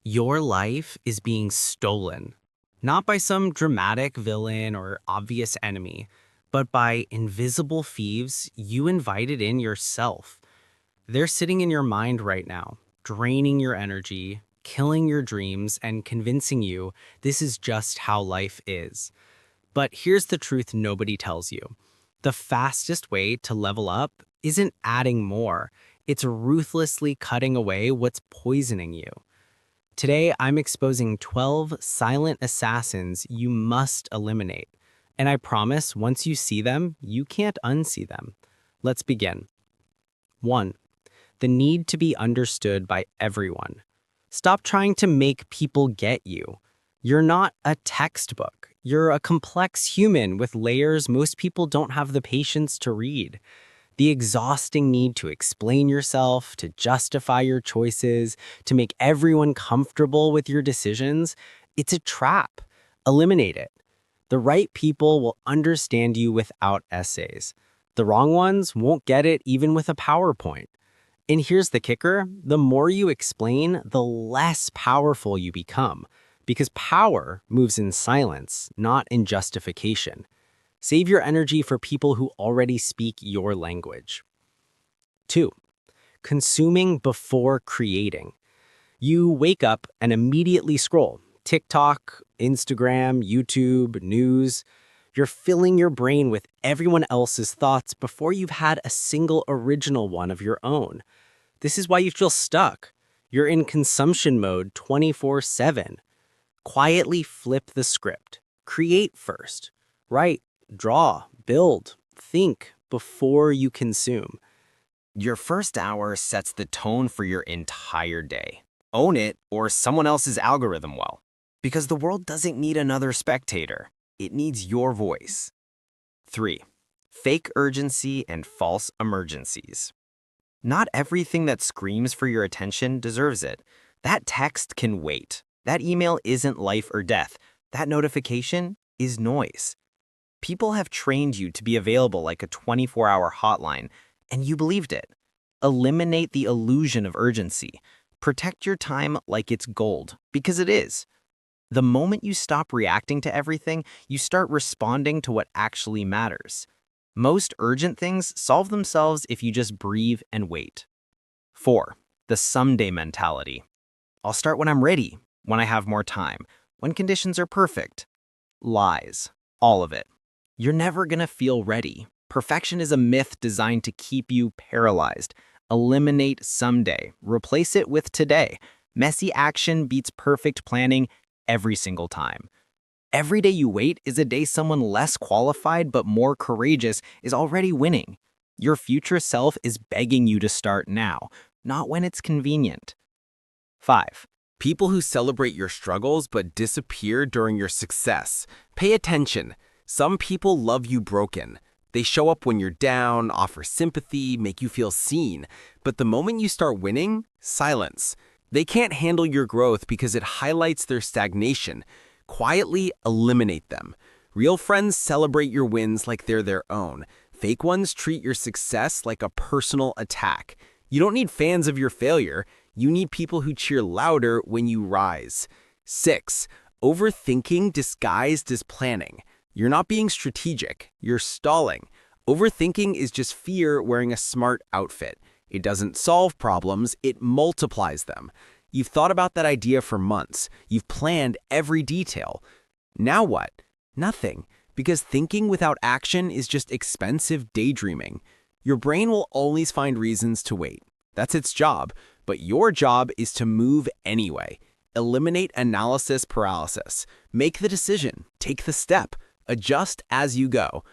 Your life is being stolen, not by some dramatic villain or obvious enemy, but by invisible thieves you invited in yourself. They're sitting in your mind right now, draining your energy, killing your dreams, and convincing you this is just how life is. But here's the truth nobody tells you. The fastest way to level up isn't adding more, it's ruthlessly cutting away what's poisoning you. Today, I'm exposing 12 silent assassins you must eliminate. And I promise, once you see them, you can't unsee them. Let's begin. 1. The need to be understood by everyone. Stop trying to make people get you. You're not a textbook. You're a complex human with layers most people don't have the patience to read. The exhausting need to explain yourself, to justify your choices, to make everyone comfortable with your decisions, it's a trap. Eliminate it. The right people will understand you without essays. The wrong ones won't get it even with a PowerPoint. And here's the kicker, the more you explain, the less powerful you become. Because power moves in silence, not in justification. Save your energy for people who already speak your language. 2. Consuming before creating. You wake up and immediately scroll. TikTok, Instagram, YouTube, news. You're filling your brain with everyone else's thoughts before you've had a single original one of your own. This is why you feel stuck. You're in consumption mode 24/7. Quietly flip the script. Create first. Write, draw, build, think before you consume. Your first hour sets the tone for your entire day. Own it or someone else's algorithm will. Because the world doesn't need another spectator. It needs your voice. 3. Fake urgency and false emergencies. Not everything that screams for your attention deserves it. That text can wait. That email isn't life or death. That notification is noise. People have trained you to be available like a 24-hour hotline, and you believed it. Eliminate the illusion of urgency. Protect your time like it's gold, because it is. The moment you stop reacting to everything, you start responding to what actually matters. Most urgent things solve themselves if you just breathe and wait. 4. The someday mentality. I'll start when I'm ready, when I have more time, when conditions are perfect. Lies. All of it. You're never gonna feel ready. Perfection is a myth designed to keep you paralyzed. Eliminate someday. Replace it with today. Messy action beats perfect planning every single time. Every day you wait is a day someone less qualified but more courageous is already winning. Your future self is begging you to start now, not when it's convenient. 5. People who celebrate your struggles but disappear during your success. Pay attention. Some people love you broken. They show up when you're down, offer sympathy, make you feel seen. But the moment you start winning, silence. They can't handle your growth because it highlights their stagnation. Quietly eliminate them. Real friends celebrate your wins like they're their own. Fake ones treat your success like a personal attack. You don't need fans of your failure. You need people who cheer louder when you rise. 6. Overthinking disguised as planning. You're not being strategic. You're stalling. Overthinking is just fear wearing a smart outfit. It doesn't solve problems, it multiplies them. You've thought about that idea for months. You've planned every detail. Now what? Nothing. Because thinking without action is just expensive daydreaming. Your brain will always find reasons to wait. That's its job. But your job is to move anyway. Eliminate analysis paralysis. Make the decision. Take the step. Adjust as you go.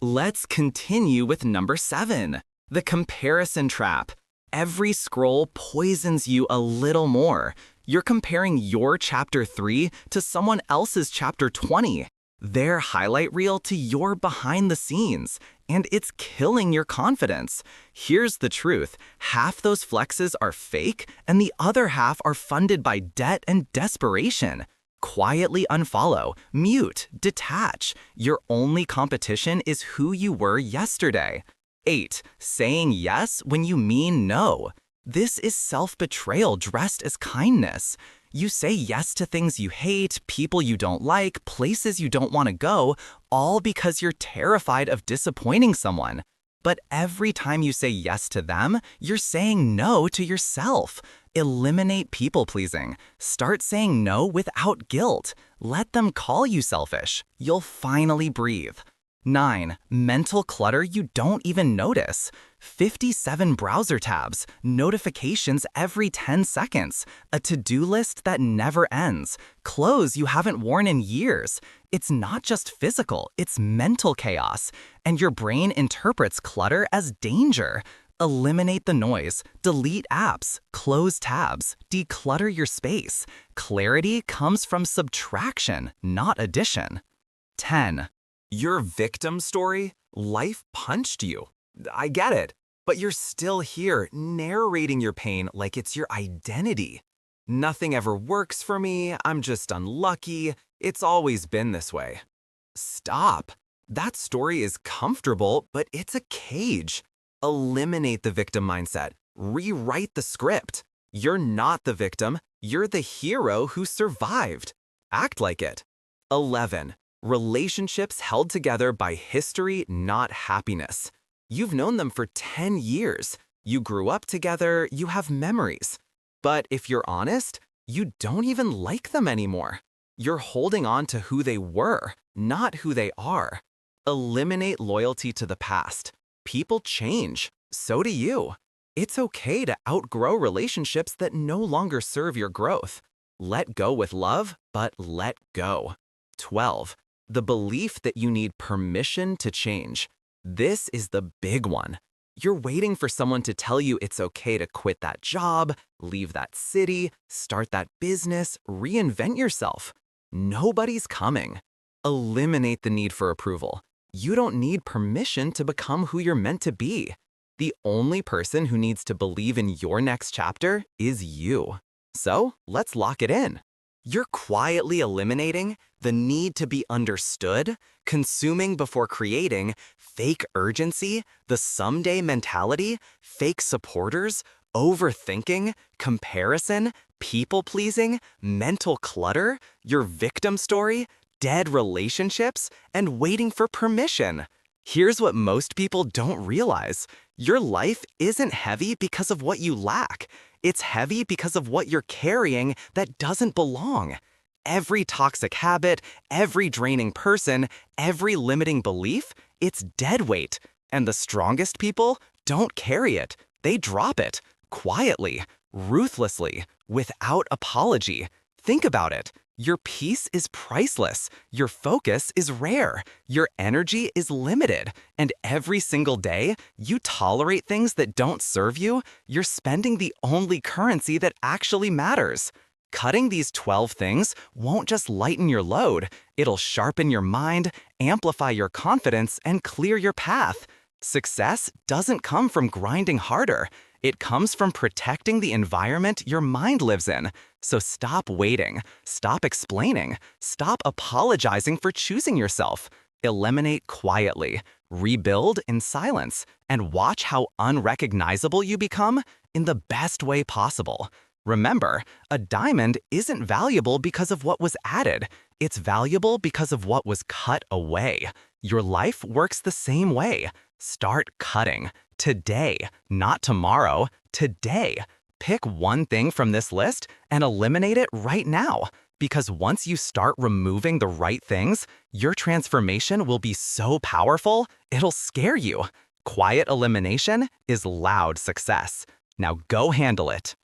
Let's continue with number 7, the comparison trap. Every scroll poisons you a little more. You're comparing your chapter 3 to someone else's chapter 20. Their highlight reel to your behind the scenes. And it's killing your confidence. Here's the truth. Half those flexes are fake, and the other half are funded by debt and desperation. Quietly unfollow, mute, detach. Your only competition is who you were yesterday. 8. Saying yes when you mean no. This is self-betrayal dressed as kindness. You say yes to things you hate, people you don't like, places you don't want to go, all because you're terrified of disappointing someone. But every time you say yes to them, you're saying no to yourself. Eliminate people-pleasing. Start saying no without guilt. Let them call you selfish. You'll finally breathe. 9. Mental clutter you don't even notice. 57 browser tabs, notifications every 10 seconds, a to-do list that never ends, clothes you haven't worn in years. It's not just physical, it's mental chaos, and your brain interprets clutter as danger. Eliminate the noise, delete apps, close tabs, declutter your space. Clarity comes from subtraction, not addition. 10. Your victim story? Life punched you. I get it, but you're still here narrating your pain like it's your identity. Nothing ever works for me, I'm just unlucky, it's always been this way. Stop. That story is comfortable, but it's a cage. Eliminate the victim mindset. Rewrite the script. You're not the victim, you're the hero who survived. Act like it. 11. Relationships held together by history, not happiness. You've known them for 10 years. You grew up together, you have memories. But if you're honest, you don't even like them anymore. You're holding on to who they were, not who they are. Eliminate loyalty to the past. People change. So do you. It's okay to outgrow relationships that no longer serve your growth. Let go with love, but let go. 12. The belief that you need permission to change. This is the big one. You're waiting for someone to tell you it's okay to quit that job, leave that city, start that business, reinvent yourself. Nobody's coming. Eliminate the need for approval. You don't need permission to become who you're meant to be. The only person who needs to believe in your next chapter is you. So let's lock it in. You're quietly eliminating the need to be understood, consuming before creating, fake urgency, the someday mentality, fake supporters, overthinking, comparison, people-pleasing, mental clutter, your victim story, dead relationships, and waiting for permission. Here's what most people don't realize. Your life isn't heavy because of what you lack. It's heavy because of what you're carrying that doesn't belong. Every toxic habit, every draining person, every limiting belief, it's dead weight. And the strongest people don't carry it. They drop it, quietly, ruthlessly, without apology. Think about it. Your peace is priceless. Your focus is rare. Your energy is limited. And every single day, you tolerate things that don't serve you, you're spending the only currency that actually matters. Cutting these 12 things won't just lighten your load, it'll sharpen your mind, amplify your confidence, and clear your path. Success doesn't come from grinding harder. It comes from protecting the environment your mind lives in. So stop waiting, stop explaining, stop apologizing for choosing yourself. Eliminate quietly, rebuild in silence, and watch how unrecognizable you become in the best way possible. Remember, a diamond isn't valuable because of what was added. It's valuable because of what was cut away. Your life works the same way. Start cutting. Today, not tomorrow. Today. Pick one thing from this list and eliminate it right now. Because once you start removing the right things, your transformation will be so powerful, it'll scare you. Quiet elimination is loud success. Now go handle it.